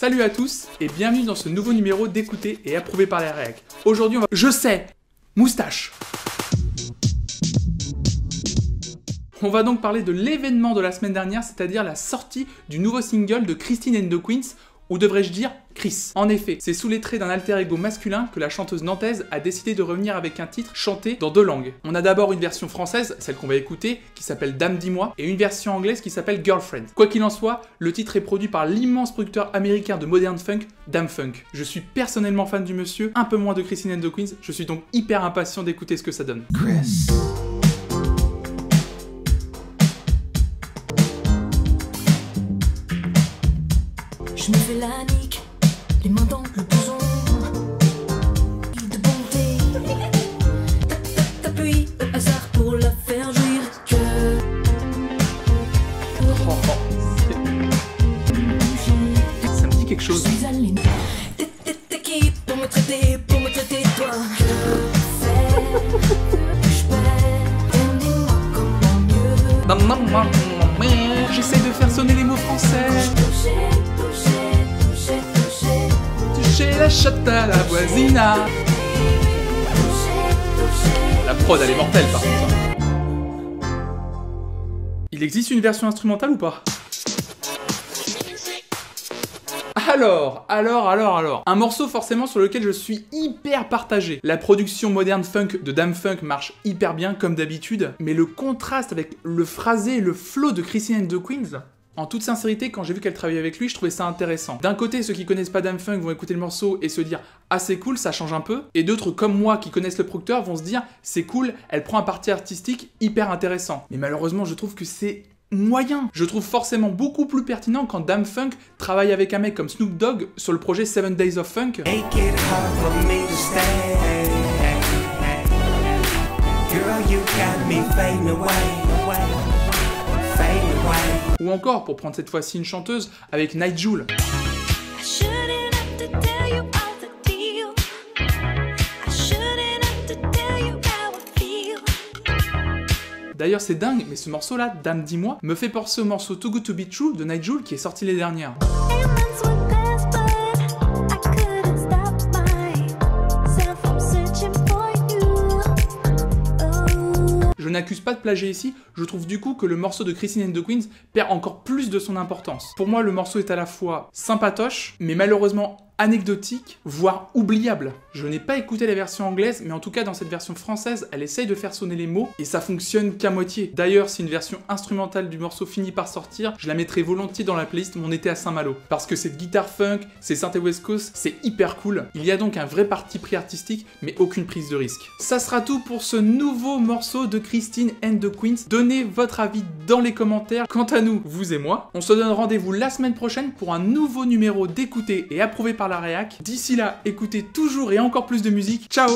Salut à tous et bienvenue dans ce nouveau numéro d'écouter et approuvé par les réacs. Aujourd'hui on va... Je sais, moustache. On va donc parler de l'événement de la semaine dernière, c'est-à-dire la sortie du nouveau single de Christine and the Queens, ou devrais-je dire Chris. En effet, c'est sous les traits d'un alter ego masculin que la chanteuse nantaise a décidé de revenir avec un titre chanté dans 2 langues. On a d'abord une version française, celle qu'on va écouter, qui s'appelle Dame dis-moi, et une version anglaise qui s'appelle Girlfriend. Quoi qu'il en soit, le titre est produit par l'immense producteur américain de modern funk, Dam Funk. Je suis personnellement fan du monsieur, un peu moins de Christine and the Queens, je suis donc hyper impatient d'écouter ce que ça donne. Chris. Je me fais la nique, les mains dans le blouson de bonté. T'appuies au hasard pour la faire jouir. Ça me dit quelque chose. Je suis allée. T'es qui pour me traiter toi? Je perds. Dis-moi comment mieux. J'essaie de faire sonner les mots français. Toucher la chatte à la voisina. La prod elle est mortelle par contre. Il existe une version instrumentale ou pas? Alors. Un morceau forcément sur lequel je suis hyper partagé. La production moderne funk de Dam Funk marche hyper bien comme d'habitude, mais le contraste avec le phrasé et le flow de Christine and the Queens, en toute sincérité, quand j'ai vu qu'elle travaillait avec lui, je trouvais ça intéressant. D'un côté, ceux qui connaissent pas Dam Funk vont écouter le morceau et se dire « Ah c'est cool, ça change un peu », et d'autres comme moi qui connaissent le producteur vont se dire « C'est cool, elle prend un parti artistique hyper intéressant ». Mais malheureusement, je trouve que c'est moyen. Je trouve forcément beaucoup plus pertinent quand Dam Funk travaille avec un mec comme Snoop Dogg sur le projet 7 Days of Funk. Ou encore, pour prendre cette fois-ci une chanteuse, avec Nigel. D'ailleurs c'est dingue, mais ce morceau-là, Dame dis-moi, me fait penser au morceau Too Good To Be True de Nigel qui est sorti l'année dernière. Je n'accuse pas de plagier ici, je trouve du coup que le morceau de Christine and the Queens perd encore plus de son importance. Pour moi, le morceau est à la fois sympatoche, mais malheureusement anecdotique, voire oubliable. Je n'ai pas écouté la version anglaise, mais en tout cas dans cette version française, elle essaye de faire sonner les mots, et ça fonctionne qu'à moitié. D'ailleurs, si une version instrumentale du morceau finit par sortir, je la mettrai volontiers dans la playlist Mon été à Saint-Malo. Parce que cette guitare funk, ces synthés West Coast, c'est hyper cool. Il y a donc un vrai parti pris artistique, mais aucune prise de risque. Ça sera tout pour ce nouveau morceau de Christine and the Queens. Donnez votre avis dans les commentaires. Quant à nous, vous et moi, on se donne rendez-vous la semaine prochaine pour un nouveau numéro d'écouter et approuvé par la réac. D'ici là, écoutez toujours et encore plus de musique. Ciao!